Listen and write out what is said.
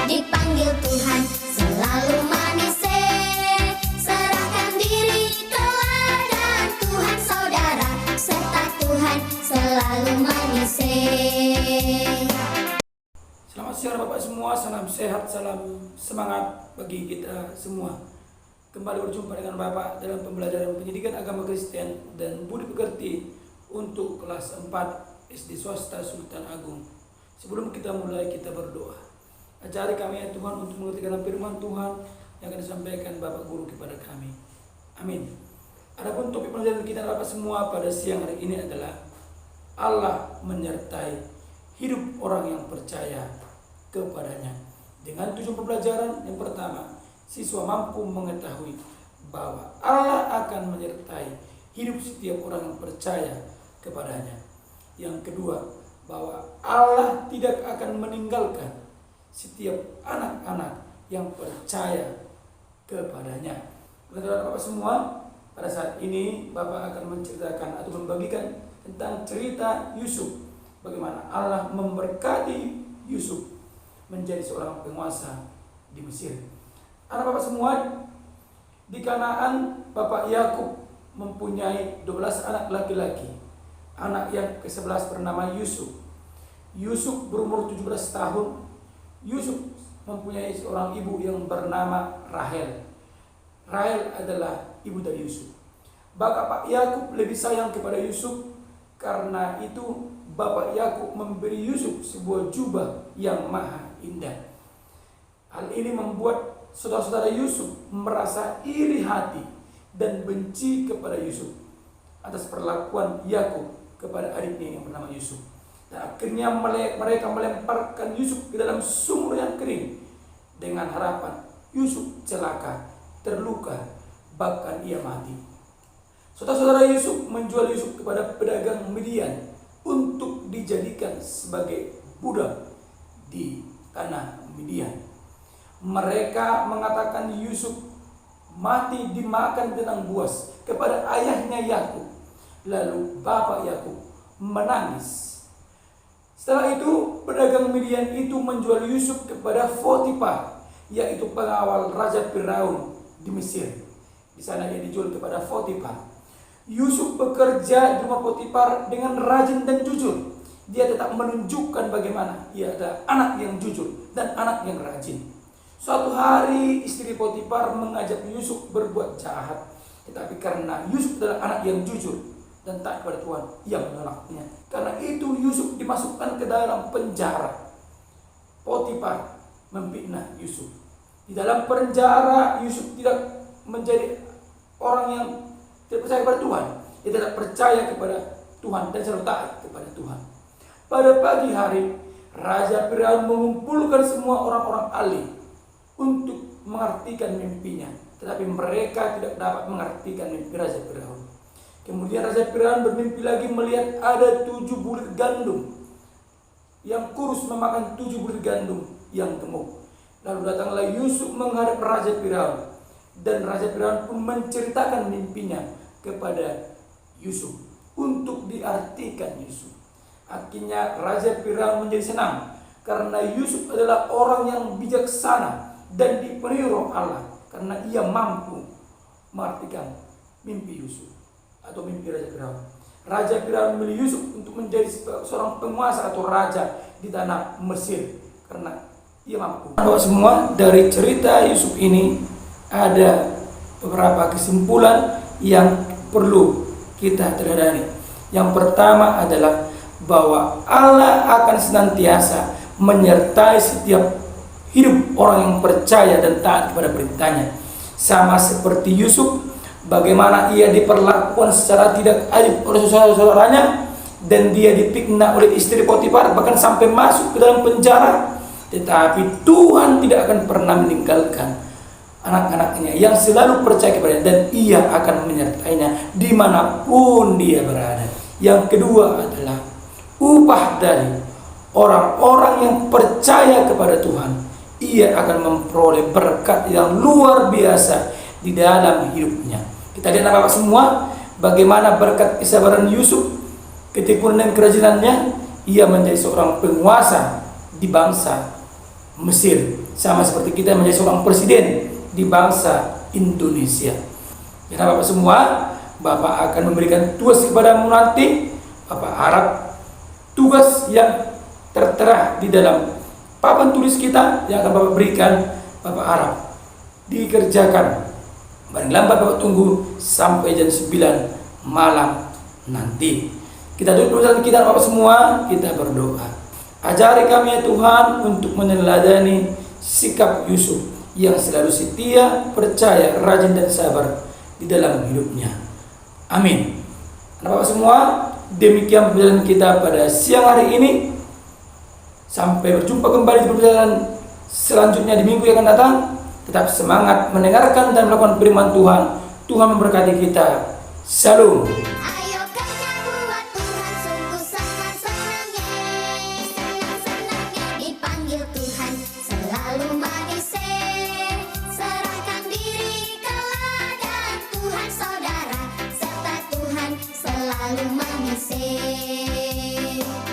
dipanggil Tuhan selalu manis. Serahkan diri teladan Tuhan saudara, serta Tuhan selalu manis. Selamat siang Bapak semua, salam sehat, salam semangat bagi kita semua. Kembali berjumpa dengan Bapak dalam pembelajaran pendidikan agama Kristen dan budi pekerti untuk kelas 4 SD swasta Sultan Agung. Sebelum kita mulai, kita berdoa. Ajari kami ya Tuhan untuk mengerti firman Tuhan yang akan disampaikan Bapak Guru kepada kami. Amin. Adapun topik pelajaran kita Bapak semua pada siang hari ini adalah Allah menyertai hidup orang yang percaya kepadanya. Dengan tujuan pembelajaran yang pertama, siswa mampu mengetahui bahwa Allah akan menyertai hidup setiap orang yang percaya kepadanya. Yang kedua, bahwa Allah tidak akan meninggalkan setiap anak-anak yang percaya kepadanya. Teman-teman Bapak semua, pada saat ini Bapak akan menceritakan atau membagikan tentang cerita Yusuf. Bagaimana Allah memberkati Yusuf menjadi seorang penguasa di Mesir. Anak Bapak semua, di Kanaan Bapak Yakub mempunyai 12 anak laki-laki. Anak yang ke-11 bernama Yusuf. Yusuf berumur 17 tahun. Yusuf mempunyai seorang ibu yang bernama Rahel. Rahel adalah ibu dari Yusuf. Bapak Yakub lebih sayang kepada Yusuf, karena itu Bapak Yakub memberi Yusuf sebuah jubah yang maha indah. Hal ini membuat saudara-saudara Yusuf merasa iri hati dan benci kepada Yusuf atas perlakuan Yakub kepada adiknya yang bernama Yusuf. Dan akhirnya mereka melemparkan Yusuf ke dalam sumur yang kering dengan harapan Yusuf celaka, terluka, bahkan ia mati. Saudara-saudara Yusuf menjual Yusuf kepada pedagang Midian untuk dijadikan sebagai budak di tanah Midian. Mereka mengatakan Yusuf mati dimakan binatang buas kepada ayahnya Yakub. Lalu bapak Yakub menangis. Setelah itu pedagang Midian itu menjual Yusuf kepada Potifar, yaitu pengawal Raja Firaun di Mesir. Di sana dia dijual kepada Potifar. Yusuf bekerja di rumah Potifar dengan rajin dan jujur. Dia tetap menunjukkan bagaimana ia adalah anak yang jujur dan anak yang rajin. Suatu hari istri Potifar mengajak Yusuf berbuat jahat, tetapi karena Yusuf adalah anak yang jujur dan taat kepada Tuhan, ia menolaknya. Karena itu Yusuf dimasukkan ke dalam penjara. Potifar memfitnah Yusuf. Di dalam penjara Yusuf tidak menjadi orang yang tidak percaya kepada Tuhan. Dia tidak percaya kepada Tuhan dan selalu taat kepada Tuhan. Pada pagi hari, Raja Firaun mengumpulkan semua orang-orang ahli untuk mengartikan mimpinya, tetapi mereka tidak dapat mengartikan mimpi Raja Firaun. Kemudian Raja Firaun bermimpi lagi melihat ada 7 bulir gandum yang kurus memakan 7 bulir gandum yang gemuk. Lalu datanglah Yusuf menghadap Raja Firaun, dan Raja Firaun pun menceritakan mimpinya kepada Yusuf untuk diartikan Yusuf. Akhirnya Raja Firaun menjadi senang karena Yusuf adalah orang yang bijaksana dan dipenuhi Roh Allah, karena ia mampu mengartikan mimpi Yusuf atau mimpi Raja Firaun. Raja Firaun memilih Yusuf untuk menjadi seorang penguasa atau raja di tanah Mesir karena ia mampu. Bahwa semua dari cerita Yusuf ini ada beberapa kesimpulan yang perlu kita teladani. Yang pertama adalah bahwa Allah akan senantiasa menyertai setiap hidup orang yang percaya dan taat kepada perintahnya. Sama seperti Yusuf, bagaimana ia diperlakukan secara tidak adil oleh saudara-saudaranya, dan dia difitnah oleh istri Potifar bahkan sampai masuk ke dalam penjara. Tetapi Tuhan tidak akan pernah meninggalkan anak-anaknya yang selalu percaya kepadanya, dan ia akan menyertainya dimanapun dia berada. Yang kedua adalah upah dari orang-orang yang percaya kepada Tuhan. Ia akan memperoleh berkat yang luar biasa di dalam hidupnya. Kita lihat Bapak semua, bagaimana berkat kesabaran Yusuf, ketekunan dan kerajinannya, ia menjadi seorang penguasa di bangsa Mesir. Sama seperti kita menjadi seorang presiden di bangsa Indonesia. Ya Bapak semua, Bapak akan memberikan tugas kepadamu nanti. Bapak harap tugas yang tertera di dalam papan tulis kita yang akan Bapak berikan, Bapak harap dikerjakan. Paling lambat Bapak tunggu sampai jam 9 malam nanti. Kita duduk bersama kita Bapak semua, kita berdoa. Ajari kami ya Tuhan untuk meneladani sikap Yusuf yang selalu setia, percaya, rajin dan sabar di dalam hidupnya. Amin. Bapak semua, demikian perjalanan kita pada siang hari ini. Sampai berjumpa kembali di perjalanan selanjutnya di minggu yang akan datang. Tetap semangat mendengarkan dan melakukan firman Tuhan. Tuhan memberkati kita. Shalom. Ayo kerja buat Tuhan, sungguh senang-senangnya. Senang-senangnya dipanggil Tuhan, selalu manis. Serahkan diri ke ladang Tuhan saudara, serta Tuhan selalu manis.